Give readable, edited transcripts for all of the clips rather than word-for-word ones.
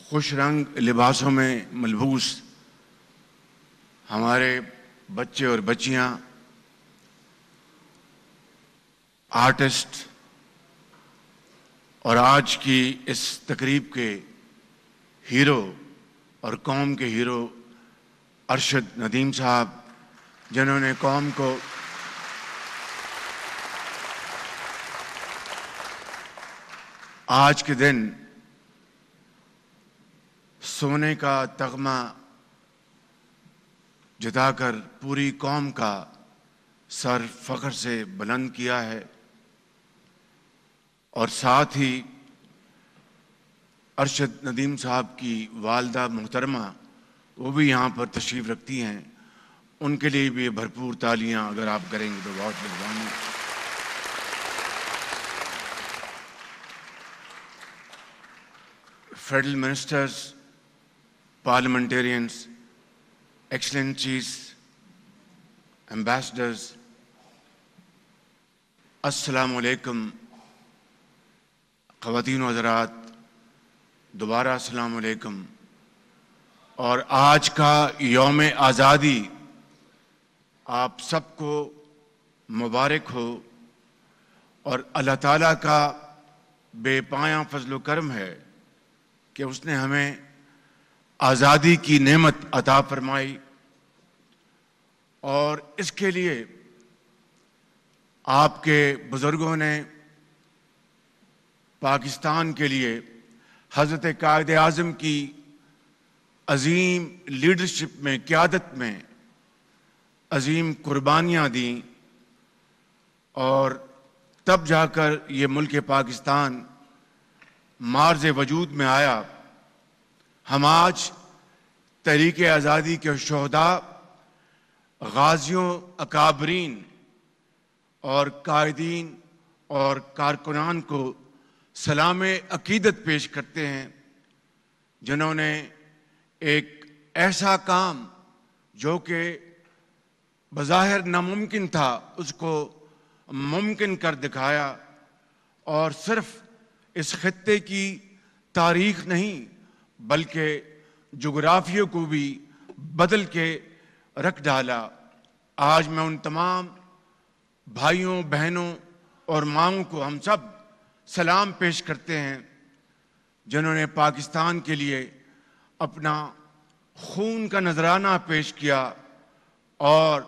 खुश रंग लिबासों में मलबूस हमारे बच्चे और बच्चियां, आर्टिस्ट और आज की इस तकरीब के हीरो और कौम के हीरो अरशद नदीम साहब, जिन्होंने कौम को आज के दिन सोने का तगमा जिताकर पूरी कौम का सर फख्र से बुलंद किया है। और साथ ही अरशद नदीम साहब की वालदा मोहतरमा वो भी यहाँ पर तशरीफ़ रखती हैं, उनके लिए भी भरपूर तालियां अगर आप करेंगे तो बहुत मेहरबानी। Federal ministers, parliamentarians, excellencies, ambassadors, अस्सलाम वालेकुम। ख़वातीन व हज़रात, दोबारा अस्सलाम वालेकुम। और आज का यौम आज़ादी आप सबको मुबारक हो और अल्लाह ताला का बेपाया फजल करम है कि उसने हमें आज़ादी की नेमत अता फरमाई। और इसके लिए आपके बुज़ुर्गों ने पाकिस्तान के लिए हज़रत कायद आज़म की अज़ीम लीडरशिप में, क़यादत में अज़ीम कुर्बानियाँ दी और तब जाकर ये मुल्क पाकिस्तान मार्ज़ वजूद में आया। हम आज तहरीक आज़ादी के शुहदा, गाज़ियों, अकाबरीन और कायदीन और कारकुनान को सलाम अकीदत पेश करते हैं, जिन्होंने एक ऐसा काम जो कि बज़ाहिर नामुमकिन था उसको मुमकिन कर दिखाया और सिर्फ इस खित्ते की तारीख नहीं बल्कि जोग्राफिया को भी बदल के रख डाला। आज मैं उन तमाम भाइयों, बहनों और माँओं को हम सब सलाम पेश करते हैं जिन्होंने पाकिस्तान के लिए अपना खून का नजराना पेश किया और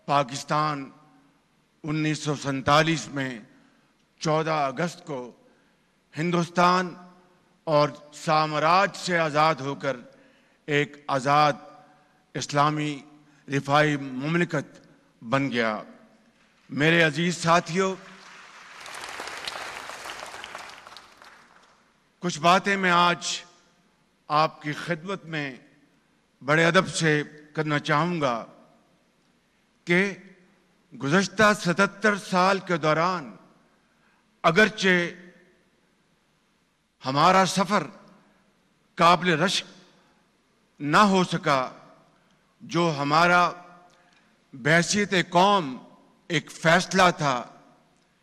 पाकिस्तान 1947 में 14 अगस्त को हिंदुस्तान और साम्राज्य से आज़ाद होकर एक आज़ाद इस्लामी रिफाई मुमलिकत बन गया। मेरे अजीज साथियों, कुछ बातें मैं आज आपकी खिदमत में बड़े अदब से करना चाहूँगा कि गुज़श्ता 77 साल के दौरान अगरचे हमारा सफ़र काबिल रश्क ना हो सका, जो हमारा बहसीत कौम एक फ़ैसला था,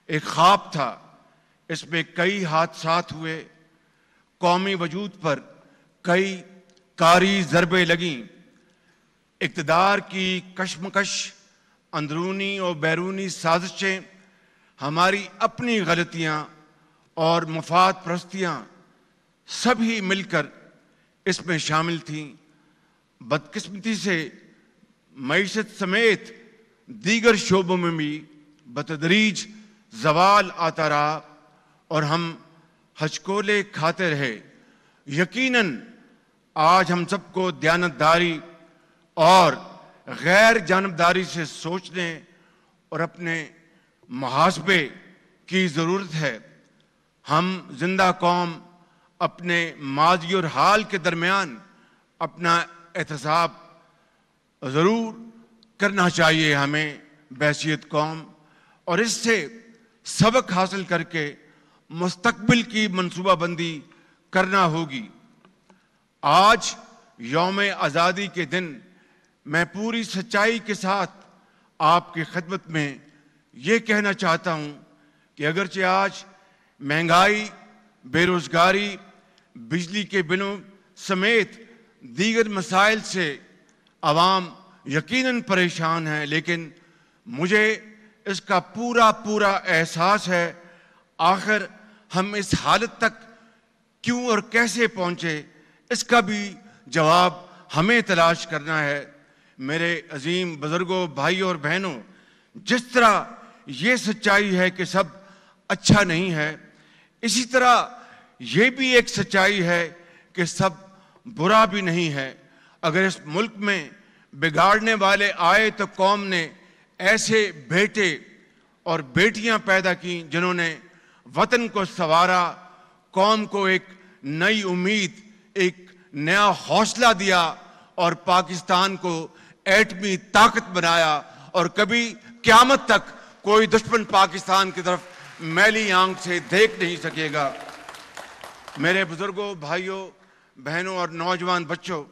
एक ख्वाब था, इसमें कई हादसात हुए, कौमी वजूद पर कई कारी ज़रबे लगीं, इक़्तिदार की कशमकश, अंदरूनी और बैरूनी साजिशें, हमारी अपनी गलतियाँ और मफाद परस्तियाँ सभी मिलकर इसमें शामिल थीं। बदकिस्मती से मईशत समेत दीगर शोबों में भी बतदरीज ज़वाल आता रहा और हम हचकोले खाते रहे। यकीनन आज हम सबको दयानतदारी और गैर जानबदारी से सोचने और अपने मुहासबे की ज़रूरत है। हम जिंदा कौम अपने माज़ी और हाल के दरमियान अपना एहतसाब ज़रूर करना चाहिए हमें बहसीत कौम, और इससे सबक हासिल करके मुस्तकबिल की मनसूबाबंदी करना होगी। आज यौम आज़ादी के दिन मैं पूरी सच्चाई के साथ आपकी खिदमत में ये कहना चाहता हूँ कि अगरचे आज महंगाई, बेरोज़गारी, बिजली के बिलों समेत दीगर मसाइल से आवाम यकीनन परेशान है, लेकिन मुझे इसका पूरा पूरा एहसास है आखिर हम इस हालत तक क्यों और कैसे पहुंचे, इसका भी जवाब हमें तलाश करना है। मेरे अजीम बुजुर्गों, भाइयों और बहनों, जिस तरह ये सच्चाई है कि सब अच्छा नहीं है, इसी तरह ये भी एक सच्चाई है कि सब बुरा भी नहीं है। अगर इस मुल्क में बिगाड़ने वाले आए तो कौम ने ऐसे बेटे और बेटियां पैदा की जिन्होंने वतन को संवारा, कौम को एक नई उम्मीद, एक नया हौसला दिया और पाकिस्तान को एटमी ताकत बनाया, और कभी क़यामत तक कोई दुश्मन पाकिस्तान की तरफ मैली आंख से देख नहीं सकेगा। मेरे बुजुर्गों, भाइयों, बहनों और नौजवान बच्चों,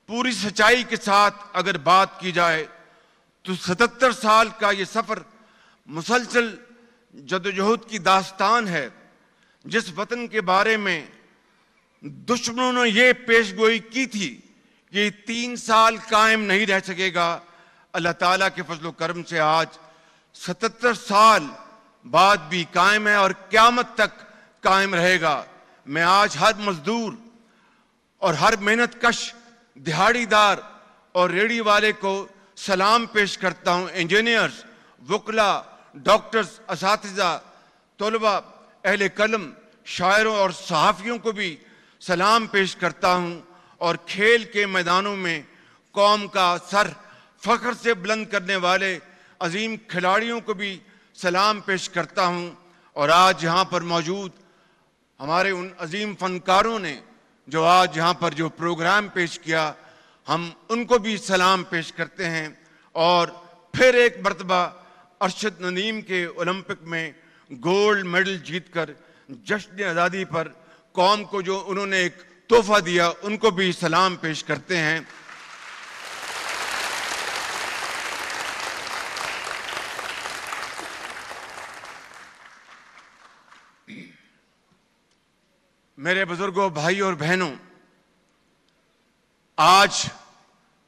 पूरी सच्चाई के साथ अगर बात की जाए तो 77 साल का ये सफ़र मुसलसल जदोजहद की दास्तान है। जिस वतन के बारे में दुश्मनों ने ये पेशगोई की थी कि 3 साल कायम नहीं रह सकेगा, अल्लाह ताला के फजल करम से आज 77 साल बाद भी कायम है और क़यामत तक कायम रहेगा। मैं आज हर मजदूर और हर मेहनत कश दिहाड़ीदार और रेडी वाले को सलाम पेश करता हूँ। इंजीनियर्स, वकला, डॉक्टर्स, असातिज़ा, तलबा, अहले कलम, शायरों और सहाफ़ियों को भी सलाम पेश करता हूँ, और खेल के मैदानों में कौम का सर फ़ख्र से बुलंद करने वाले अजीम खिलाड़ियों को भी सलाम पेश करता हूँ। और आज यहाँ पर मौजूद हमारे उन अजीम फ़नकारों ने जो आज यहाँ पर जो प्रोग्राम पेश किया, हम उनको भी सलाम पेश करते हैं। और फिर एक मरतबा अरशद नदीम के ओलंपिक में गोल्ड मेडल जीतकर जश्न आज़ादी पर कौम को जो उन्होंने एक तोहफा दिया, उनको भी सलाम पेश करते हैं। मेरे बुजुर्गों, भाइयों और बहनों, आज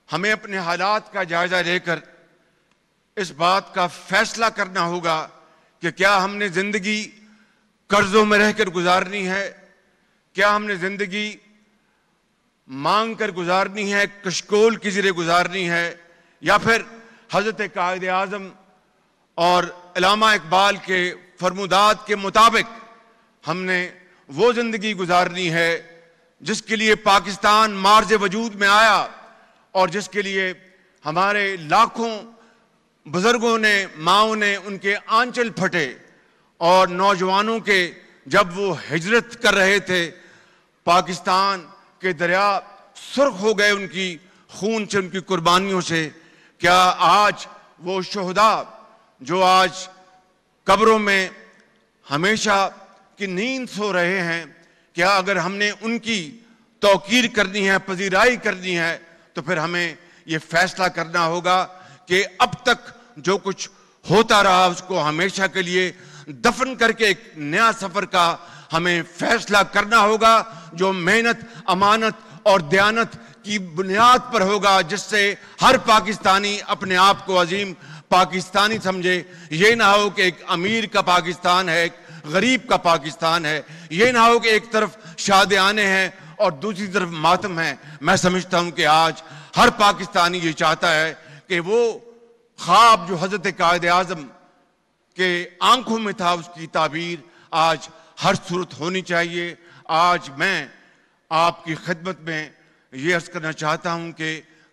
हमें अपने हालात का जायजा लेकर इस बात का फैसला करना होगा कि क्या हमने जिंदगी कर्जों में रहकर गुजारनी है, क्या हमने जिंदगी मांग कर गुजारनी है, कशकोल की ज़रिए गुजारनी है, या फिर हज़रत कायद आज़म और अल्लामा इकबाल के फरमुदात के मुताबिक हमने वो जिंदगी गुजारनी है जिसके लिए पाकिस्तान मार्ज वजूद में आया और जिसके लिए हमारे लाखों बुजुर्गों ने, माओं ने उनके आंचल फटे, और नौजवानों के जब वो हिजरत कर रहे थे पाकिस्तान के दरिया सुर्ख हो गए उनकी खून से, उनकी कुर्बानियों से। क्या आज वो शोहदा जो आज कब्रों में हमेशा की नींद सो रहे हैं, क्या अगर हमने उनकी तौकीर करनी है, पजीराई करनी है, तो फिर हमें ये फैसला करना होगा कि अब तक जो कुछ होता रहा उसको हमेशा के लिए दफन करके एक नया सफर का हमें फैसला करना होगा, जो मेहनत, अमानत और दयानत की बुनियाद पर होगा, जिससे हर पाकिस्तानी अपने आप को अजीम पाकिस्तानी समझे। ये ना हो कि एक अमीर का पाकिस्तान है, एक गरीब का पाकिस्तान है। ये ना हो कि एक तरफ शादियाने हैं और दूसरी तरफ मातम है। मैं समझता हूं कि आज हर पाकिस्तानी ये चाहता है कि वो ख्वाब जो हजरत कायद आज़म के आंखों में था, उसकी ताबीर आज हर सूरत होनी चाहिए। आज मैं आपकी खिदमत में ये अर्ज करना चाहता हूं कि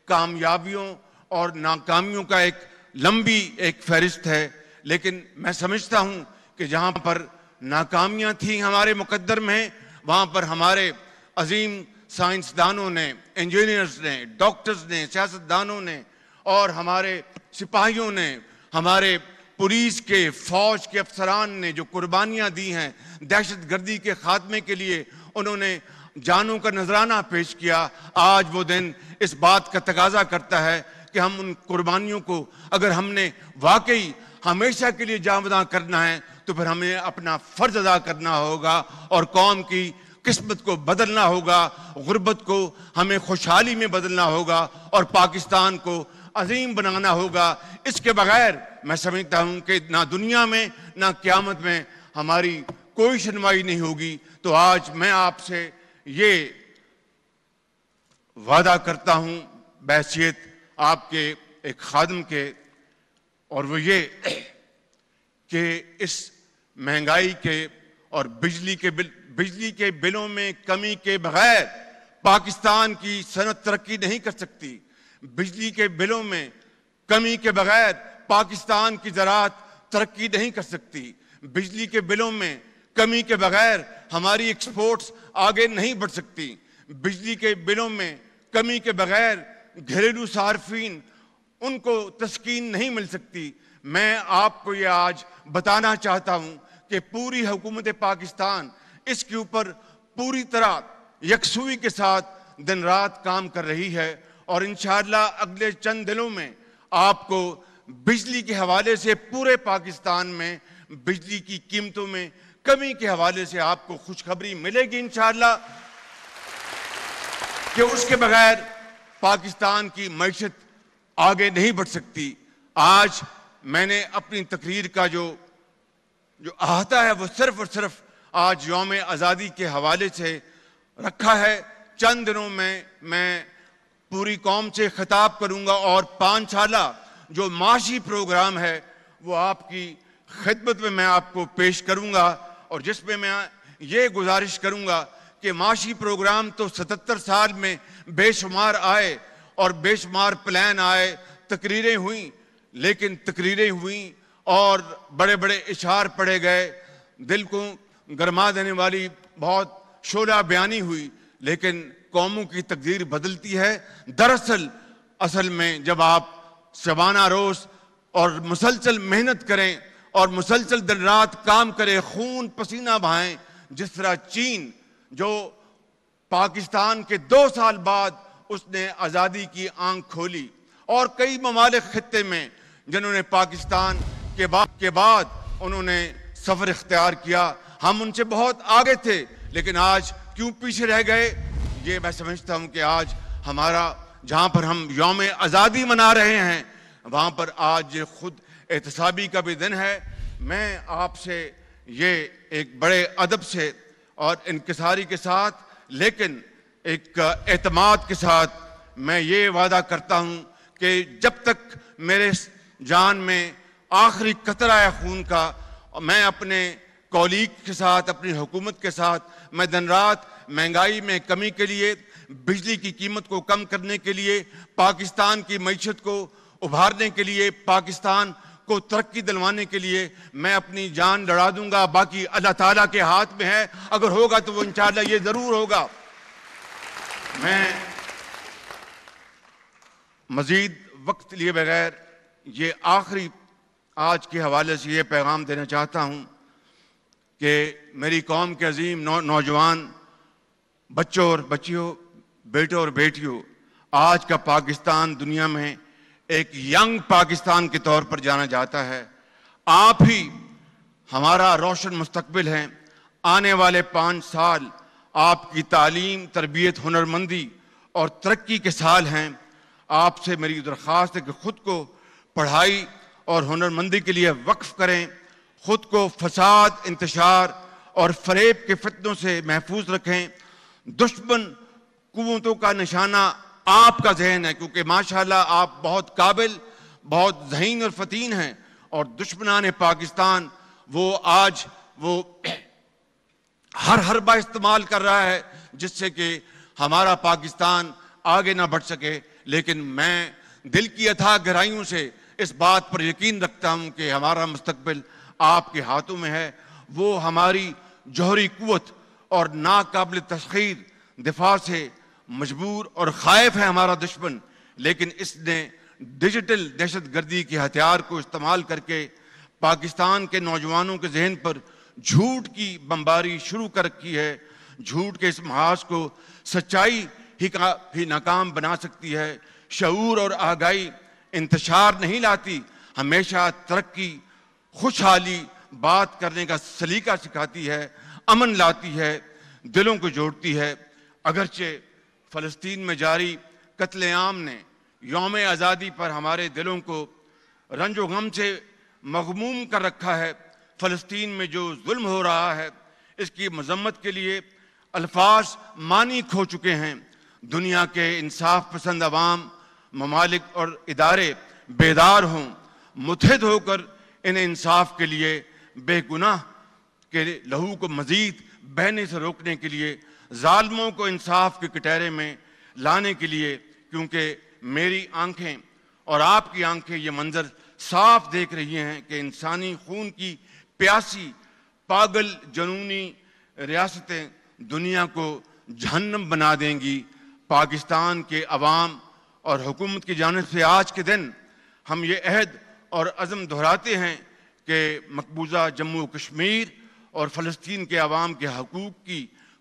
कामयाबियों और नाकामियों का एक लंबी एक फहरिस्त है, लेकिन मैं समझता हूं कि जहां पर नाकामियां थी हमारे मुकद्दर में, वहां पर हमारे अजीम साइंसदानों ने, इंजीनियर्स ने, डॉक्टर्स ने, सियासतदानों ने और हमारे सिपाहियों ने, हमारे पुलिस के, फौज के अफसरान ने जो कुर्बानियां दी हैं दहशतगर्दी के खात्मे के लिए, उन्होंने जानों का नजराना पेश किया। आज वो दिन इस बात का तकाजा करता है कि हम उन कुर्बानियों को अगर हमने वाकई हमेशा के लिए जावदा करना है तो फिर हमें अपना फर्ज अदा करना होगा और कौम की किस्मत को बदलना होगा, गुर्बत को हमें खुशहाली में बदलना होगा और पाकिस्तान को अजीम बनाना होगा। इसके बगैर मैं समझता हूं कि ना दुनिया में ना क़यामत में हमारी कोई सुनवाई नहीं होगी। तो आज मैं आपसे ये वादा करता हूं बहैसियत आपके एक खादिम के, और वो ये कि इस महंगाई के और बिजली के बिलों में कमी के बगैर पाकिस्तान की सनत तरक्की नहीं कर सकती। बिजली के बिलों में कमी के बगैर पाकिस्तान की ज़राअत तरक्की नहीं कर सकती। बिजली के बिलों में कमी के बगैर हमारी एक्सपोर्ट्स आगे नहीं बढ़ सकती। बिजली के बिलों में कमी के बगैर घरेलू सार्फिन उनको तस्कीन नहीं मिल सकती। मैं आपको ये आज बताना चाहता हूं कि पूरी हुकूमत पाकिस्तान इसके ऊपर पूरी तरह यकसुई के साथ दिन रात काम कर रही है और इंशाअल्लाह अगले चंद दिनों में आपको बिजली के हवाले से पूरे पाकिस्तान में बिजली की कीमतों में कमी के हवाले से आपको खुशखबरी मिलेगी इंशाअल्लाह, कि उसके बगैर पाकिस्तान की मईशत आगे नहीं बढ़ सकती। आज मैंने अपनी तकरीर का जो अहाता है वो सिर्फ और सिर्फ आज यौम आज़ादी के हवाले से रखा है। चंद दिनों में मैं पूरी कौम से खिताब करूंगा और 5 साला जो माशी प्रोग्राम है वो आपकी खिदमत में मैं आपको पेश करूंगा, और जिसमें मैं ये गुजारिश करूंगा कि माशी प्रोग्राम तो 77 साल में बेशुमार आए और बेशुमार प्लान आए, तकरीरें हुई, लेकिन तकरीरें हुई और बड़े बड़े इशार पढ़े गए, दिल को गरमा देने वाली बहुत शोला बयानी हुई, लेकिन कौमों की तकदीर बदलती है। दरअसल असल में जब आप शबाना रोज और मुसलसल मेहनत करें और मुसलसल दिन रात काम करें, खून पसीना बहाएं, जिस तरह चीन जो पाकिस्तान के 2 साल बाद उसने आज़ादी की आंख खोली, और कई ममालिक खित्ते में जिन्होंने पाकिस्तान के बाद उन्होंने सफ़र इख्तियार किया, हम उनसे बहुत आगे थे, लेकिन आज क्यों पीछे रह गए? ये मैं समझता हूँ कि आज हमारा जहाँ पर हम यौम आज़ादी मना रहे हैं वहाँ पर आज खुद एहतसाबी का भी दिन है। मैं आपसे ये एक बड़े अदब से और इनकिसारी के साथ, लेकिन एक एतमाद के साथ मैं ये वादा करता हूँ कि जब तक मेरे जान में आखिरी कतरा है खून का, मैं अपने कॉलीग के साथ, अपनी हुकूमत के साथ, मैं दिन रात महंगाई में कमी के लिए, बिजली की कीमत को कम करने के लिए, पाकिस्तान की मईशत को उभारने के लिए, पाकिस्तान को तरक्की दिलवाने के लिए मैं अपनी जान लड़ा दूंगा। बाकी अल्लाह ताला के हाथ में है, अगर होगा तो वो इंशाअल्लाह ये जरूर होगा। मैं मजीद वक्त लिए बगैर ये आखिरी आज के हवाले से ये पैगाम देना चाहता हूँ कि मेरी कौम के अजीम नौजवान बच्चों और बच्चियों, बेटों और बेटियों, आज का पाकिस्तान दुनिया में एक यंग पाकिस्तान के तौर पर जाना जाता है। आप ही हमारा रोशन मुस्तकबिल हैं। आने वाले 5 साल आपकी तालीम, तरबियत, हुनरमंदी और तरक्की के साल हैं। आपसे मेरी दरख्वास्त है कि खुद को पढ़ाई और हुनरमंदी के लिए वक्फ करें, खुद को फसाद, इंतशार और फरेब के फितनों से महफूज रखें। दुश्मन कुव्वतों का निशाना आपका जहन है, क्योंकि माशाल्लाह आप बहुत काबिल, बहुत ज़हीन और फतीन हैं, और दुश्मनान पाकिस्तान वो आज वो हर हरबा इस्तेमाल कर रहा है जिससे कि हमारा पाकिस्तान आगे ना बढ़ सके। लेकिन मैं दिल की अथाह गहराइयों से इस बात पर यकीन रखता हूं कि हमारा मुस्तकबिल आपके हाथों में है। वो हमारी जौहरी कुव्वत और नाकाबिल तस्खीर दिफा से मजबूर और खाइफ है हमारा दुश्मन, लेकिन इसने डिजिटल दहशतगर्दी के हथियार को इस्तेमाल करके पाकिस्तान के नौजवानों के जहन पर झूठ की बमबारी शुरू कर रखी है। झूठ के इस महाज को सच्चाई ही नाकाम बना सकती है। शऊर और आगाही इंतशार नहीं लाती, हमेशा तरक्की, खुशहाली, बात करने का सलीका सिखाती है, अमन लाती है। दिलों को जोड़ती है। अगरचे फ़लस्तीन में जारी कत्लेआम ने यौम आज़ादी पर हमारे दिलों को रंजो गम से मग़मूम कर रखा है। फ़लस्तीन में जो जुल्म हो रहा है इसकी मज़म्मत के लिए अल्फाज मानी खो चुके हैं। दुनिया के इंसाफ पसंद अवाम, ममालिक और इदारे बेदार हों, मुत्तहिद होकर इन्हें इंसाफ के लिए बेगुनाह के लहू को मज़ीद बहने से रोकने के लिए, जालिमों को इंसाफ के कटहरे में लाने के लिए, क्योंकि मेरी आंखें और आपकी आंखें ये मंजर साफ देख रही हैं कि इंसानी खून की प्यासी पागल जनूनी रियासतें दुनिया को जहन्नम बना देंगी। पाकिस्तान के अवाम और हुकूमत की जानिब से आज के दिन हम ये अहद और अज़म दोहराते हैं कि मकबूजा जम्मू कश्मीर और फ़लस्तीन के अवाम के हकूक़ की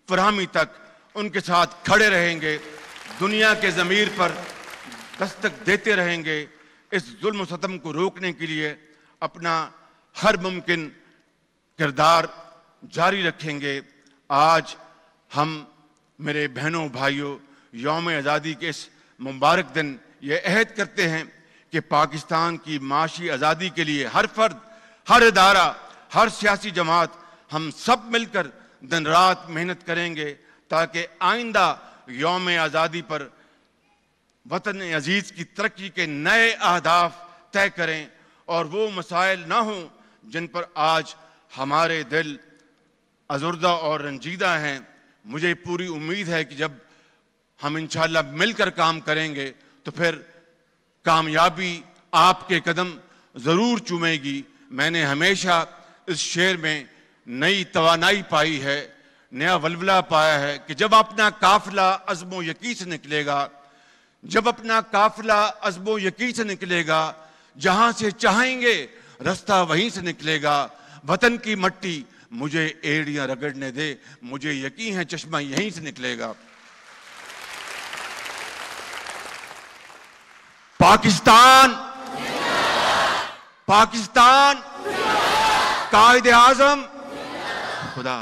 फरहमी तक उनके साथ खड़े रहेंगे, दुनिया के ज़मीर पर दस्तक देते रहेंगे, इस जुल्म सतम को रोकने के लिए अपना हर मुमकिन किरदार जारी रखेंगे। आज हम मेरे बहनों भाइयों यौम आज़ादी के इस मुबारक दिन ये अहद करते हैं कि पाकिस्तान की माशी आज़ादी के लिए हर फर्द, हर इदारा, हर सियासी जमात हम सब मिलकर दिन रात मेहनत करेंगे ताकि आइंदा यौम आज़ादी पर वतन अजीज़ की तरक्की के नए अहदाफ तय करें और वो मसाइल ना हों जिन पर आज हमारे दिल अज़ुर्दा और रंजीदा हैं। मुझे पूरी उम्मीद है कि जब हम इंशाअल्लाह मिलकर काम करेंगे तो फिर कामयाबी आपके कदम ज़रूर चूमेगी। मैंने हमेशा इस शेर में नई तवानाई पाई है, नया वलवला पाया है कि जब अपना काफिला अज़्मो यकीन से निकलेगा, जब अपना काफिला अज़्मो यकीन से निकलेगा, जहां से चाहेंगे रास्ता वहीं से निकलेगा। वतन की मट्टी मुझे एड़ियां रगड़ने दे, मुझे यकीन है चश्मा यहीं से निकलेगा। पाकिस्तान, पाकिस्तान, कायदे आज़म, खुदा।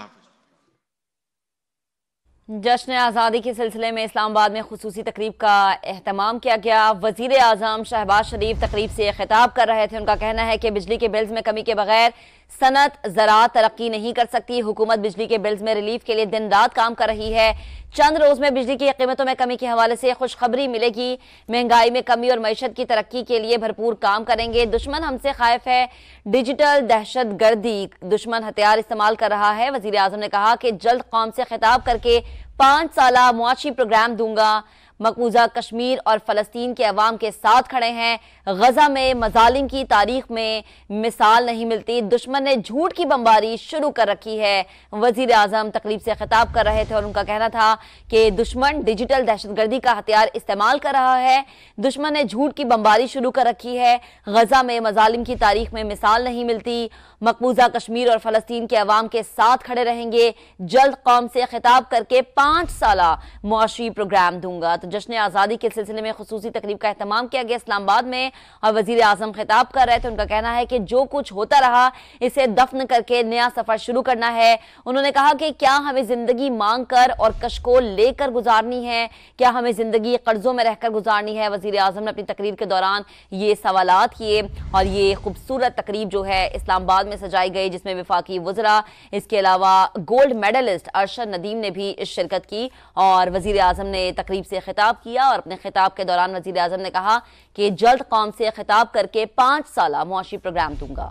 जश्न आज़ादी के सिलसिले में इस्लामाबाद में खुसूसी तकरीब का एहतमाम किया गया। वज़ीर आज़म शहबाज शरीफ तकरीब से खिताब कर रहे थे। उनका कहना है कि बिजली के बिल्स में कमी के बगैर सनत ज़राअत तरक्की नहीं कर सकती। हुकूमत बिजली के बिल्स में रिलीफ के लिए दिन रात काम कर रही है। चंद रोज में बिजली की कीमतों में कमी के हवाले से खुशखबरी मिलेगी। महंगाई में कमी और मईशत की तरक्की के लिए भरपूर काम करेंगे। दुश्मन हमसे खौफ है, डिजिटल दहशत गर्दी दुश्मन हथियार इस्तेमाल कर रहा है। वज़ीर आज़म ने कहा कि जल्द कौम से खिताब करके 5 साला मुआशी प्रोग्राम दूंगा। मकबूजा कश्मीर और फ़लस्तीन के अवाम के साथ खड़े हैं। गजा में मजालिम की तारीख में मिसाल नहीं मिलती। दुश्मन ने झूठ की बमबारी शुरू कर रखी है। वज़ीर आज़म तकरीब से खिताब कर रहे थे और उनका कहना था कि दुश्मन डिजिटल दहशतगर्दी का हथियार इस्तेमाल कर रहा है। दुश्मन ने झूठ की बमबारी शुरू कर रखी है। गजा में मजालिम की तारीख में मिसाल नहीं मिलती। मकबूजा कश्मीर और फ़लस्तीन के अवाम के साथ खड़े रहेंगे। जल्द कौम से खिताब करके 5 साला मुआशी प्रोग्राम दूंगा। तो जश्न आज़ादी के सिलसिले में खुसूसी तकरीब का एहतमाम किया गया इस्लामाबाद में और वज़ीर आज़म खिताब कर रहे थे। उनका कहना है कि जो कुछ होता रहा इसे दफन करके नया सफर शुरू करना है। उन्होंने कहा कि क्या हमें जिंदगी मांग कर और कशकोल लेकर गुजारनी है, क्या हमें जिंदगी कर्जों में रहकर गुजारनी है। वज़ीर आज़म ने अपनी तकरीर के दौरान ये सवालात किए और ये खूबसूरत तकरीब जो है इस्लामाबाद में सजाई गई, जिसमें वफाकी वज़रा, इसके अलावा गोल्ड मेडलिस्ट अरशद नदीम ने भी शिरकत की और वज़ीर आज़म ने तकरीब से खिताब किया। और अपने खिताब के दौरान वज़ीर आज़म ने कहा कि जल्द कौम से खिताब करके 5 साला मुआशी प्रोग्राम दूंगा।